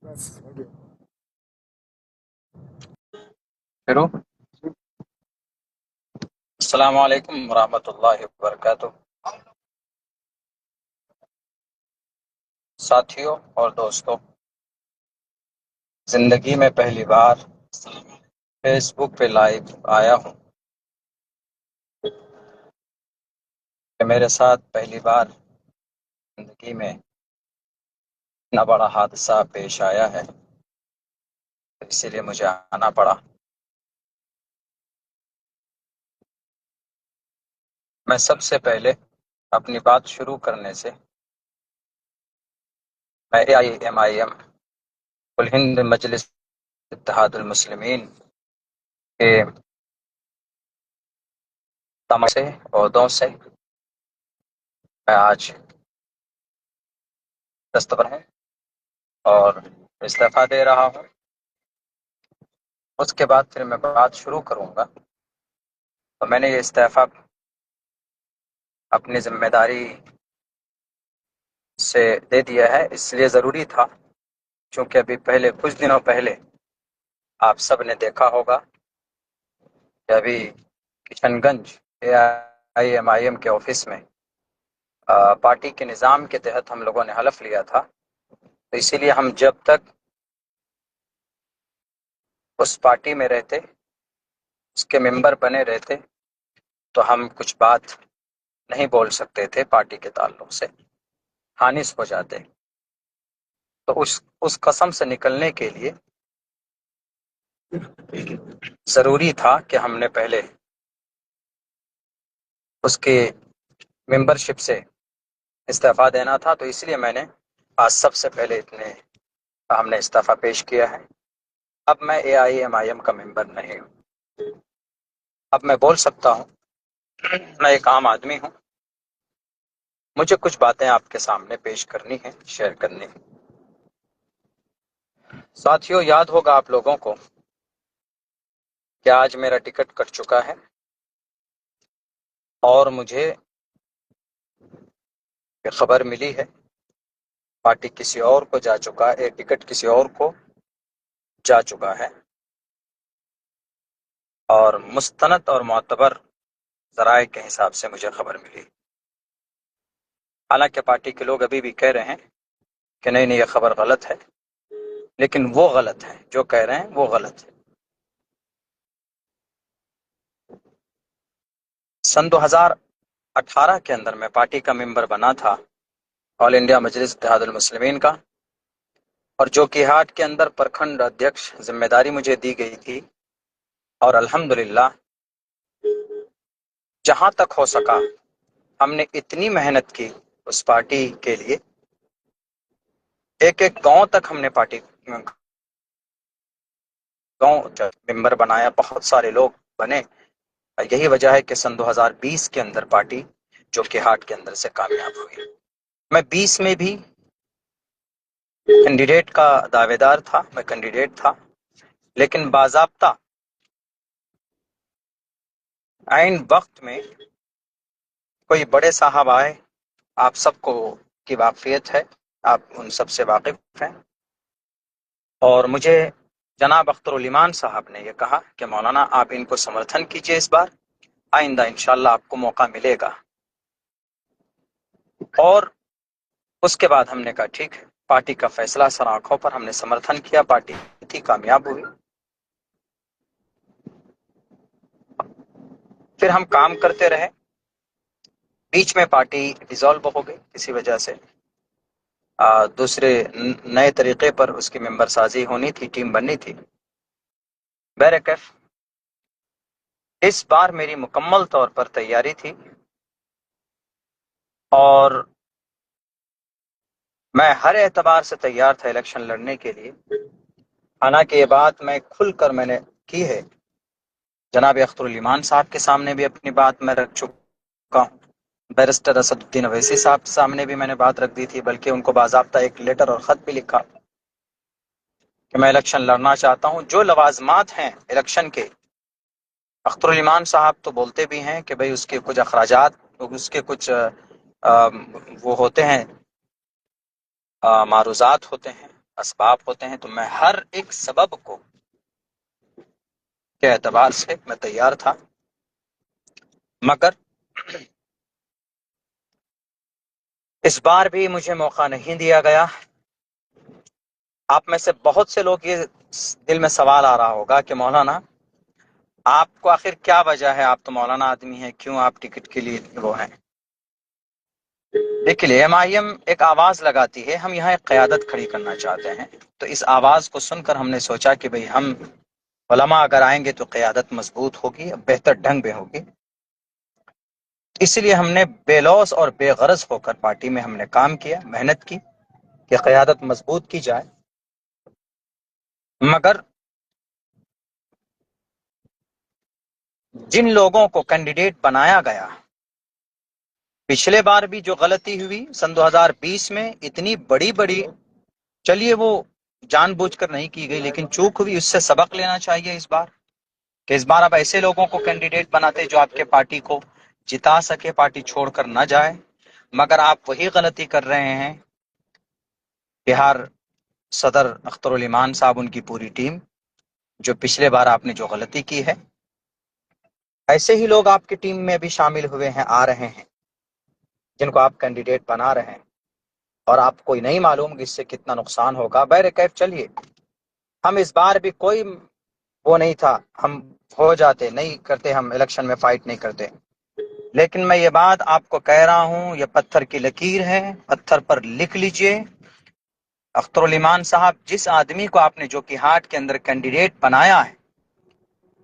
شروع۔ السلام علیکم ورحمۃ اللہ وبرکاتہ۔ ساتھیوں اور دوستوں، زندگی میں پہلی بار فیس بک پہ لائیو آیا ہوں کہ میرے ساتھ پہلی بار زندگی میں اتنا بڑا حادثہ پیش آیا ہے، اسی لیے مجھے آنا پڑا۔ میں سب سے پہلے اپنی بات شروع کرنے سے میں AIMIM کل ہند مجلس اتحاد المسلمین کے تمام سے عہدوں سے میں آج دستبر ہوں اور استعفیٰ دے رہا ہوں۔ اس کے بعد پھر میں بات شروع کروں گا۔ تو میں نے یہ استعفیٰ اپنی ذمہ داری سے دے دیا ہے، اس لیے ضروری تھا چونکہ ابھی کچھ دنوں پہلے آپ سب نے دیکھا ہوگا کہ ابھی کشن گنج AIMIM کے آفس میں پارٹی کے نظام کے تحت ہم لوگوں نے حلف لیا تھا، تو اسی لیے ہم جب تک اس پارٹی میں رہتے، اس کے ممبر بنے رہتے، تو ہم کچھ بات نہیں بول سکتے تھے پارٹی کے تعلق سے، خانص ہو جاتے۔ تو اس قسم سے نکلنے کے لیے ضروری تھا کہ ہم نے پہلے اس کے ممبرشپ سے استعفیٰ دینا تھا، تو اس لیے میں نے آج سب سے پہلے ہم نے استعفیٰ پیش کیا ہے۔ اب میں AIMIM کا ممبر نہیں ہوں، اب میں بول سکتا ہوں، میں ایک عام آدمی ہوں، مجھے کچھ باتیں آپ کے سامنے پیش کرنی ہیں، شیئر کرنی ہیں۔ ساتھیوں، یاد ہوگا آپ لوگوں کو کہ آج میرا ٹکٹ کٹ چکا ہے اور مجھے یہ خبر ملی ہے پارٹی کسی اور کو جا چکا ہے، ٹکٹ کسی اور کو جا چکا ہے، اور مستند اور معتبر ذرائع کے حساب سے مجھے خبر ملی۔ حالانکہ پارٹی کے لوگ ابھی بھی کہہ رہے ہیں کہ نہیں یہ خبر غلط ہے، لیکن وہ غلط ہے، جو کہہ رہے ہیں وہ غلط ہے۔ سن 2018 کے اندر میں پارٹی کا ممبر بنا تھا، آل انڈیا مجلس اتحاد المسلمین کا، اور جو کہ ہاٹ کے اندر پرکھنڈ ادھیکش ذمہ داری مجھے دی گئی تھی، اور الحمدللہ جہاں تک ہو سکا ہم نے اتنی محنت کی اس پارٹی کے لیے، ایک گاؤں تک ہم نے پارٹی گاؤں ممبر بنایا، بہت سارے لوگ بنے۔ یہی وجہ ہے کہ سن 2020 کے اندر پارٹی جو کہ ہاٹ کے اندر سے کامیاب ہوئی۔ میں 20 میں بھی کینڈیڈیٹ کا دعوے دار تھا، میں کینڈیڈیٹ تھا، لیکن باضابطہ عین وقت میں کوئی بڑے صاحب آئے، آپ سب کو کی واقفیت ہے، آپ ان سب سے واقف ہیں، اور مجھے جناب اختر الایمان صاحب نے یہ کہا کہ مولانا آپ ان کو سمرتھن کیجئے، اس بار آئندہ انشاءاللہ آپ کو موقع ملے گا۔ اور اس کے بعد ہم نے کہا ٹھیک ہے، پارٹی کا فیصلہ سر آنکھوں پر، ہم نے سمرتھن کیا، پارٹی تھی کامیاب ہوئی۔ پھر ہم کام کرتے رہے، بیچ میں پارٹی ڈیزالو ہو گئی کسی وجہ سے، دوسرے نئے طریقے پر اس کی ممبر سازی ہونی تھی، ٹیم بننی تھی۔ بہرکیف اس بار میری مکمل طور پر تیاری تھی، اور میں ہر اعتبار سے تیار تھا الیکشن لڑنے کے لیے۔ حالانکہ یہ بات میں نے کی ہے، جناب اختر الایمان صاحب کے سامنے بھی اپنی بات میں رکھ چکا ہوں، بیرسٹر اسد الدین اویسی صاحب کے سامنے بھی میں نے بات رکھ دی تھی، بلکہ ان کو باضابطہ ایک لیٹر اور خط بھی لکھا کہ میں الیکشن لڑنا چاہتا ہوں۔ جو لوازمات ہیں الیکشن کے، اختر الایمان صاحب تو بولتے بھی ہیں کہ بھئی اس کے کچھ اخراجات، اس کے کچھ وہ ہوتے ہیں، معروضات ہوتے ہیں، اسباب ہوتے ہیں، تو میں ہر ایک سبب کو کے اعتبار سے میں تیار تھا، مگر اس بار بھی مجھے موقع نہیں دیا گیا۔ آپ میں سے بہت سے لوگ یہ دل میں سوال آ رہا ہوگا کہ مولانا آپ کو آخر کیا وجہ ہے، آپ تو مولانا آدمی ہیں، کیوں آپ ٹکٹ کے لیے وہ ہیں؟ دیکھیے ایم آئی ایم ایک آواز لگاتی ہے، ہم یہاں ایک قیادت کھڑی کرنا چاہتے ہیں، تو اس آواز کو سن کر ہم نے سوچا کہ بھئی ہم علماء اگر آئیں گے تو قیادت مضبوط ہوگی، بہتر ڈھنگ میں ہوگی۔ اس لیے ہم نے بے لوث اور بے غرض ہو کر پارٹی میں ہم نے کام کیا، محنت کی کہ قیادت مضبوط کی جائے، مگر جن لوگوں کو کینڈیڈیٹ بنایا گیا، پچھلے بار بھی جو غلطی ہوئی سن 2020 میں اتنی بڑی بڑی، چلیے وہ جان بوجھ کر نہیں کی گئی لیکن چوک ہوئی، اس سے سبق لینا چاہیے اس بار، کہ اس بار آپ ایسے لوگوں کو کینڈیڈیٹ بناتے جو آپ کے پارٹی کو جتا سکے، پارٹی چھوڑ کر نہ جائے، مگر آپ وہی غلطی کر رہے ہیں۔ بہار صدر اختر الایمان صاحب، ان کی پوری ٹیم، جو پچھلے بار آپ نے جو غلطی کی ہے، ایسے ہی لوگ آپ کی ٹیم میں بھی شامل ہوئے ہیں، آ رہے ہیں، جن کو آپ کینڈیڈیٹ بنا رہے ہیں، اور آپ کو نہیں معلوم کہ اس سے کتنا نقصان ہوگا۔ بہرکیف چلیے، ہم اس بار بھی کوئی وہ نہیں تھا، ہم ہو جاتے، نہیں کرتے، ہم الیکشن میں فائٹ نہیں کرتے، لیکن میں یہ بات آپ کو کہہ رہا ہوں، یہ پتھر کی لکیر ہے، پتھر پر لکھ لیجئے۔ اختر الایمان صاحب، جس آدمی کو آپ نے جو کہ ہاٹ کے اندر کینڈیڈیٹ بنایا ہے،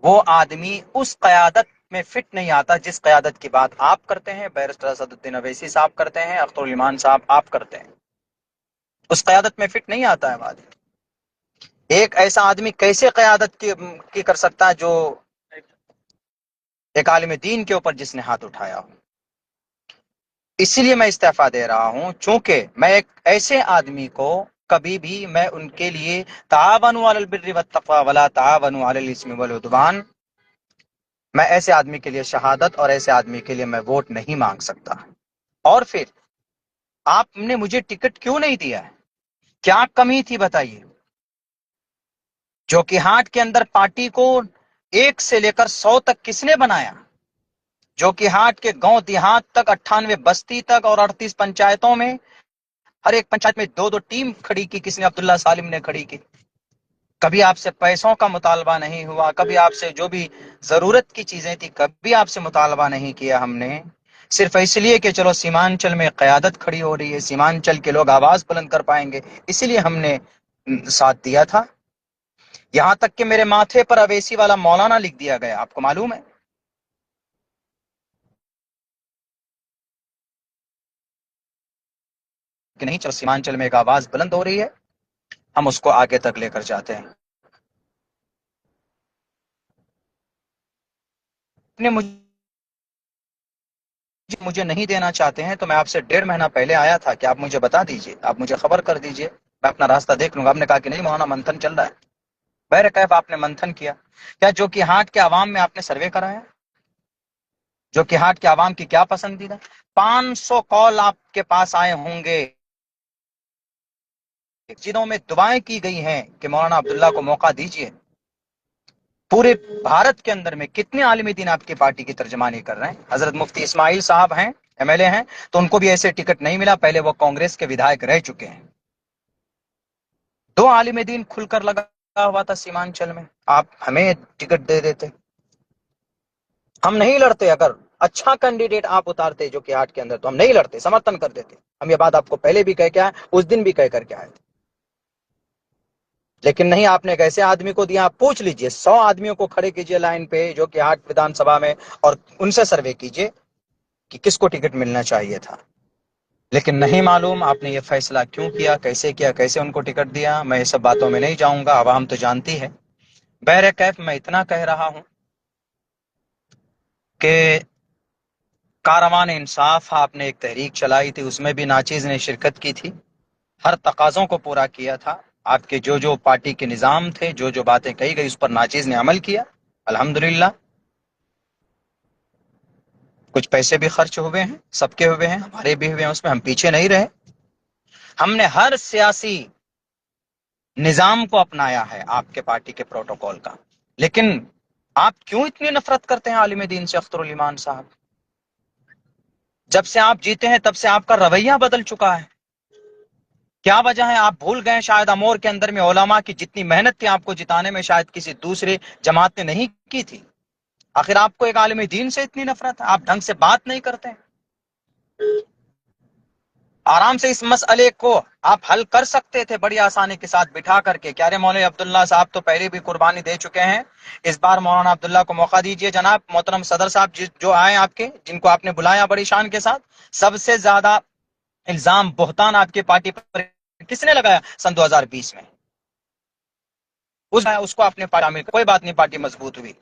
وہ آدمی اس قیادت میں فٹ نہیں آتا جس قیادت کی بات آپ کرتے ہیں، بیرسٹر اسد الدین اویسی صاحب کرتے ہیں، اختر الایمان صاحب آپ کرتے ہیں، اس قیادت میں فٹ نہیں آتا ہے بات۔ ایک ایسا آدمی کیسے قیادت کی کر سکتا ہے جو ایک عالم دین کے اوپر جس نے ہاتھ اٹھایا ہو؟ اسی لیے میں استعفیٰ دے رہا ہوں، چونکہ میں ایک ایسے آدمی کو کبھی بھی میں ان کے لیے تعاونوا علی البر والتقوی ولا تعاونوا علی الاثم والعدوان، میں ایسے آدمی کے لیے شہادت اور ایسے آدمی کے لیے میں ووٹ نہیں مانگ سکتا۔ اور پھر آپ نے مجھے ٹکٹ کیوں نہیں دیا ہے؟ کیا کمی تھی بتائیے؟ جو کہ ہاٹ کے اندر پارٹی کو 1 سے لے کر 100 تک کس نے بنایا؟ جو کہ ہاٹ کے گاؤں دیہات تک، 98 بستی تک اور 38 پنچایتوں میں، ہر ایک پنچایت میں 2 2 ٹیم کھڑی کی کس نے؟ عبداللہ سالم نے کھڑی کی۔ کبھی آپ سے پیسوں کا مطالبہ نہیں ہوا، کبھی آپ سے جو بھی ضرورت کی چیزیں تھی کبھی آپ سے مطالبہ نہیں کیا ہم نے، صرف اس لیے کہ چلو سیمانچل میں قیادت کھڑی ہو رہی ہے، سیمانچل کے لوگ آواز بلند کر پائیں گے، اسی لیے ہم نے ساتھ دیا تھا۔ یہاں تک کہ میرے ماتھے پر اویسی والا مولانا لکھ دیا گیا، آپ کو معلوم ہے؟ کہ نہیں، چلو سیمانچل میں ایک آواز بلند ہو رہی ہے، ہم اس کو آگے تک لے کر جاتے ہیں۔ نے مجھے نہیں دینا چاہتے ہیں تو میں آپ سے 1.5 مہینہ پہلے آیا تھا کہ آپ مجھے بتا دیجئے، آپ مجھے خبر کر دیجئے، میں اپنا راستہ دیکھ لوں گا۔ آپ نے کہا کہ نہیں مولانا، منتھن چل رہا ہے۔ بہرکیف آپ نے منتھن کیا، کیا جو کہ ہاٹ کے عوام میں آپ نے سروے کرایا؟ جو کہ ہاٹ کے عوام کی کیا پسندیدہ؟ 500 کال آپ کے پاس آئے ہوں گے جنہوں میں دعائیں کی گئی ہیں کہ مولانا عبداللہ کو موقع دیجئے۔ پورے بھارت کے اندر میں کتنے عالم دین آپ کی پارٹی کی ترجمانی کر رہے ہیں؟ حضرت مفتی اسماعیل صاحب ہیں، ایم ایل اے ہیں، تو ان کو بھی ایسے ٹکٹ نہیں ملا، پہلے وہ کانگریس کے ودھائک رہ چکے ہیں۔ 2 عالم دین کھل کر لگا ہوا تھا سیمانچل میں، آپ ہمیں ٹکٹ دے دیتے، ہم نہیں لڑتے۔ اگر اچھا کینڈیڈیٹ آپ اتارتے جو کہ ہاٹ کے اندر، تو ہم نہیں لڑتے، سمرتھن کر دیتے۔ ہم یہ بات آپ کو پہلے بھی کہہ کے آئے، اس دن بھی کہہ کر کے آئے تھے، لیکن نہیں، آپ نے ایک ایسے آدمی کو دیا۔ آپ پوچھ لیجئے، 100 آدمیوں کو کھڑے کیجئے لائن پہ جو کہ ہاٹ ودھان سبھا میں، اور ان سے سروے کیجئے کہ کس کو ٹکٹ ملنا چاہیے تھا۔ لیکن نہیں معلوم آپ نے یہ فیصلہ کیوں کیا، کیسے ان کو ٹکٹ دیا، میں یہ سب باتوں میں نہیں جاؤں گا، عوام تو جانتی ہے۔ بہرکیف میں اتنا کہہ رہا ہوں کہ کاروان انصاف آپ نے ایک تحریک چلائی تھی، اس میں بھی ناچیز نے شرکت کی تھی، ہر تقاضوں کو پورا کیا تھا، آپ کے جو پارٹی کے نظام تھے، جو باتیں کہی گئی، اس پر ناچیز نے عمل کیا، الحمدللہ۔ کچھ پیسے بھی خرچ ہوئے ہیں، سب کے ہوئے ہیں، ہمارے بھی ہوئے ہیں، اس میں ہم پیچھے نہیں رہے۔ ہم نے ہر سیاسی نظام کو اپنایا ہے آپ کے پارٹی کے پروٹوکول کا، لیکن آپ کیوں اتنی نفرت کرتے ہیں عالم دین سے اختر الایمان صاحب؟ جب سے آپ جیتے ہیں تب سے آپ کا رویہ بدل چکا ہے، کیا وجہ ہے؟ آپ بھول گئے شاید امور کے اندر میں علماء کی جتنی محنت تھی آپ کو جتانے میں شاید کسی دوسرے جماعت نے نہیں کی تھی۔ آخر آپ کو ایک عالم دین سے اتنی نفرت ہے، آپ ڈھنگ سے بات نہیں کرتے ہیں۔ آرام سے اس مسئلے کو آپ حل کر سکتے تھے بڑی آسانی کے ساتھ بٹھا کر کے، کیا رے مولانا عبداللہ صاحب تو پہلے بھی قربانی دے چکے ہیں، اس بار مولانا عبداللہ کو موقع دیجئے۔ جناب محترم صدر صاحب جو آئے آپ کے، جن کو آپ نے بلایا بڑی شان کے ساتھ، سب سے زیادہ الزام بہتان آپ کی پارٹی پر کس نے لگایا سن 2020 میں؟ اس کو اپنے پارٹی میں، کوئی بات نہیں، پارٹی مضبوط ہوئی،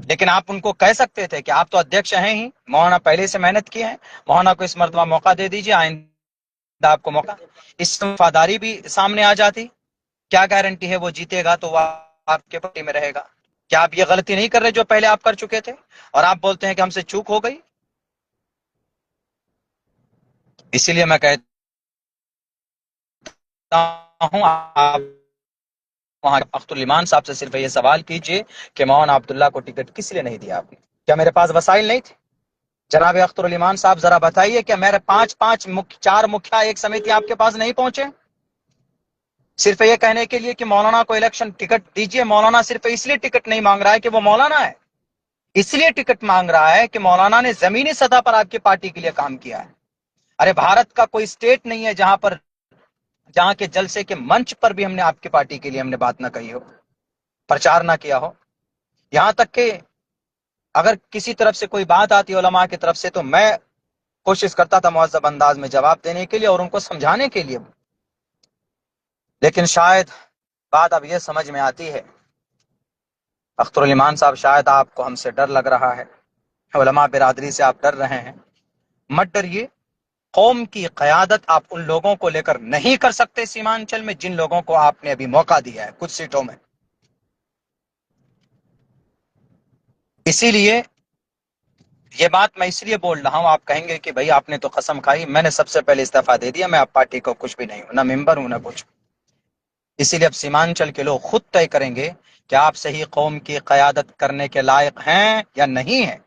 لیکن آپ ان کو کہہ سکتے تھے کہ آپ تو ادھیکش ہیں ہی، مولانا پہلے سے محنت کی ہے، مولانا کو اس مرتبہ موقع دے دیجیے، آئندہ آپ کو موقع، اس سے وفاداری بھی سامنے آ جاتی۔ کیا گارنٹی ہے وہ جیتے گا تو وہ آپ کے پارٹی میں رہے گا؟ کیا آپ یہ غلطی نہیں کر رہے جو پہلے آپ کر چکے تھے اور آپ بولتے ہیں کہ ہم سے چوک ہو گئی؟ اسی لیے میں کہتا ہوں آپ وہاں اختر الایمان صاحب سے صرف یہ سوال کیجئے کہ مولانا عبداللہ کو ٹکٹ کس لیے نہیں دیا آپ نے؟ کیا میرے پاس وسائل نہیں تھے؟ جناب اختر الایمان صاحب ذرا بتائیے کہ میرے چار مکھیا ایک سمیتی آپ کے پاس نہیں پہنچے صرف یہ کہنے کے لیے کہ مولانا کو الیکشن ٹکٹ دیجئے؟ مولانا صرف اس لیے ٹکٹ نہیں مانگ رہا ہے کہ وہ مولانا ہے، اس لیے ٹکٹ مانگ رہا ہے کہ مولانا نے زمینی سطح پر آپ کی پارٹی کے لیے کام کیا ہے۔ ارے بھارت کا کوئی اسٹیٹ نہیں ہے جہاں کے جلسے کے منچ پر بھی ہم نے آپ کی پارٹی کے لیے ہم نے بات نہ کہی ہو، پرچار نہ کیا ہو۔ یہاں تک کہ اگر کسی طرف سے کوئی بات آتی علماء کی طرف سے تو میں کوشش کرتا تھا مہذب انداز میں جواب دینے کے لیے اور ان کو سمجھانے کے لیے، لیکن شاید بات اب یہ سمجھ میں آتی ہے، اختر الایمان صاحب شاید آپ کو ہم سے ڈر لگ رہا ہے، علماء برادری سے آپ ڈر رہے ہیں۔ مت ڈریے، قوم کی قیادت آپ ان لوگوں کو لے کر نہیں کر سکتے سیمانچل میں جن لوگوں کو آپ نے ابھی موقع دیا ہے کچھ سیٹوں میں۔ اسی لیے یہ بات میں اس لیے بول رہا ہوں، آپ کہیں گے کہ بھائی آپ نے تو قسم کھائی، میں نے سب سے پہلے استعفیٰ دے دیا، میں اب پارٹی کو کچھ بھی نہیں ہوں، نہ ممبر ہوں نہ کچھ۔ اسی لیے اب سیمانچل کے لوگ خود طے کریں گے کہ آپ صحیح قوم کی قیادت کرنے کے لائق ہیں یا نہیں ہیں۔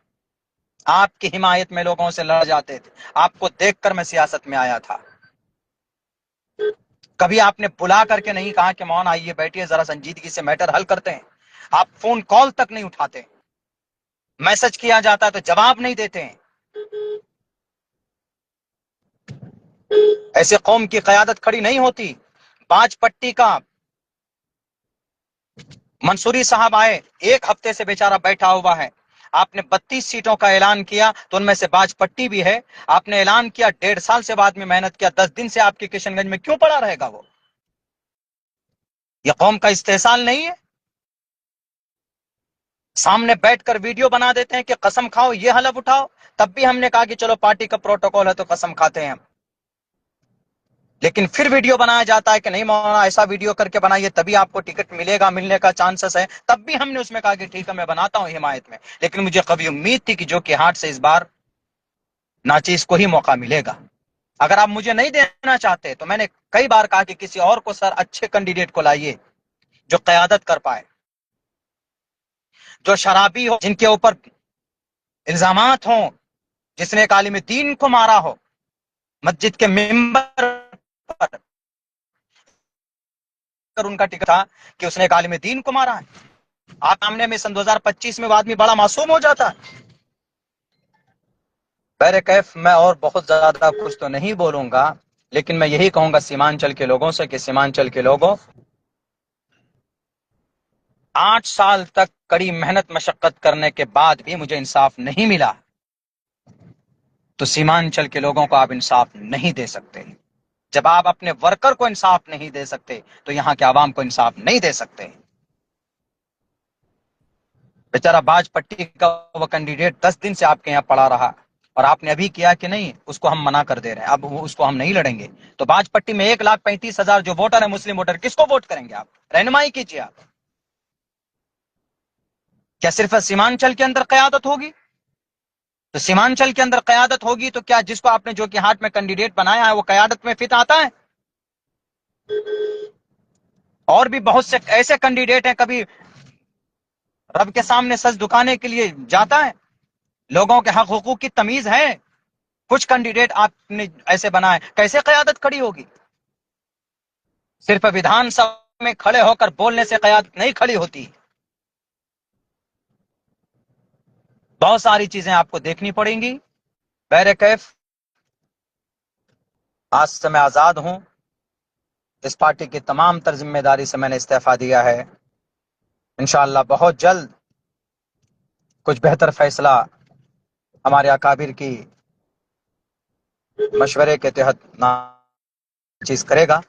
آپ کی حمایت میں لوگوں سے لڑ جاتے تھے، آپ کو دیکھ کر میں سیاست میں آیا تھا، کبھی آپ نے بلا کر کے نہیں کہا کہ مولانا آئیے بیٹھیے ذرا سنجیدگی سے میٹر حل کرتے ہیں۔ آپ فون کال تک نہیں اٹھاتے، میسج کیا جاتا ہے تو جواب نہیں دیتے ہیں۔ ایسے قوم کی قیادت کھڑی نہیں ہوتی۔ باج پٹی کا منصوری صاحب آئے، ایک ہفتے سے بیچارہ بیٹھا ہوا ہے، آپ نے 32 سیٹوں کا اعلان کیا تو ان میں سے باج پٹی بھی ہے، آپ نے اعلان کیا 1.5 سال سے بعد میں محنت کیا، 10 دن سے آپ کے کشن گنج میں کیوں پڑا رہے گا وہ؟ یہ قوم کا استحصال نہیں ہے؟ سامنے بیٹھ کر ویڈیو بنا دیتے ہیں کہ قسم کھاؤ یہ حلف اٹھاؤ، تب بھی ہم نے کہا کہ چلو پارٹی کا پروٹوکول ہے تو قسم کھاتے ہیں ہم، لیکن پھر ویڈیو بنایا جاتا ہے کہ نہیں مولانا ایسا ویڈیو کر کے بنائیے تبھی آپ کو ٹکٹ ملے گا، ملنے کا چانسز ہے، تب بھی ہم نے اس میں کہا کہ ٹھیک ہے میں بناتا ہوں حمایت میں، لیکن مجھے کبھی امید تھی کہ جو کہ ہارٹ سے اس بار ناچیز کو ہی موقع ملے گا۔ اگر آپ مجھے نہیں دینا چاہتے تو میں نے کئی بار کہا کہ کسی اور کو، سر اچھے کینڈیڈیٹ کو لائیے جو قیادت کر پائے، جو شرابی ہو، جن کے اوپر الزامات ہوں، جس نے ایک عالم دین کو مارا ہو مسجد کے ممبر پر، ان کا ٹکٹ تھا کہ اس نے ایک عالم دین کو مارا ہے۔ آپ سامنے میں سن 2025 میں وہ آدمی بڑا معصوم ہو جاتا ہے۔ بہر کیف میں اور بہت زیادہ کچھ تو نہیں بولوں گا، لیکن میں یہی کہوں گا سیمانچل کے لوگوں سے کہ سیمانچل کے لوگوں، 8 سال تک کڑی محنت مشقت کرنے کے بعد بھی مجھے انصاف نہیں ملا، تو سیمانچل کے لوگوں کو آپ انصاف نہیں دے سکتے۔ جب آپ اپنے ورکر کو انصاف نہیں دے سکتے تو یہاں کے عوام کو انصاف نہیں دے سکتے۔ بیچارہ باج پٹی کا وہ کینڈیڈیٹ 10 دن سے آپ کے یہاں پڑا رہا اور آپ نے ابھی کیا کہ نہیں اس کو ہم منع کر دے رہے ہیں، اب اس کو ہم نہیں لڑیں گے، تو باج پٹی میں 1,35,000 جو ووٹر ہیں مسلم ووٹر، کس کو ووٹ کریں گے آپ؟ رہنمائی کیجیے آپ۔ کیا صرف سیمانچل کے اندر قیادت ہوگی؟ تو سیمانچل کے اندر قیادت ہوگی تو کیا جس کو آپ نے جو کہ ہارٹ میں کینڈیڈیٹ بنایا ہے وہ قیادت میں فٹ آتا ہے؟ اور بھی بہت سے ایسے کینڈیڈیٹ ہیں، کبھی رب کے سامنے سج دکانے کے لیے جاتا ہے، لوگوں کے حق حقوق کی تمیز ہے، کچھ کینڈیڈیٹ آپ نے ایسے بنائے، کیسے قیادت کھڑی ہوگی؟ صرف ویدھان سبھا میں کھڑے ہو کر بولنے سے قیادت نہیں کھڑی ہوتی، بہت ساری چیزیں آپ کو دیکھنی پڑیں گی۔ بہرکیف آج سے میں آزاد ہوں، اس پارٹی کی تمام تر ذمہ داری سے میں نے استعفیٰ دیا ہے۔ انشاءاللہ بہت جلد کچھ بہتر فیصلہ ہمارے اکابر کی مشورے کے تحت چیز کرے گا۔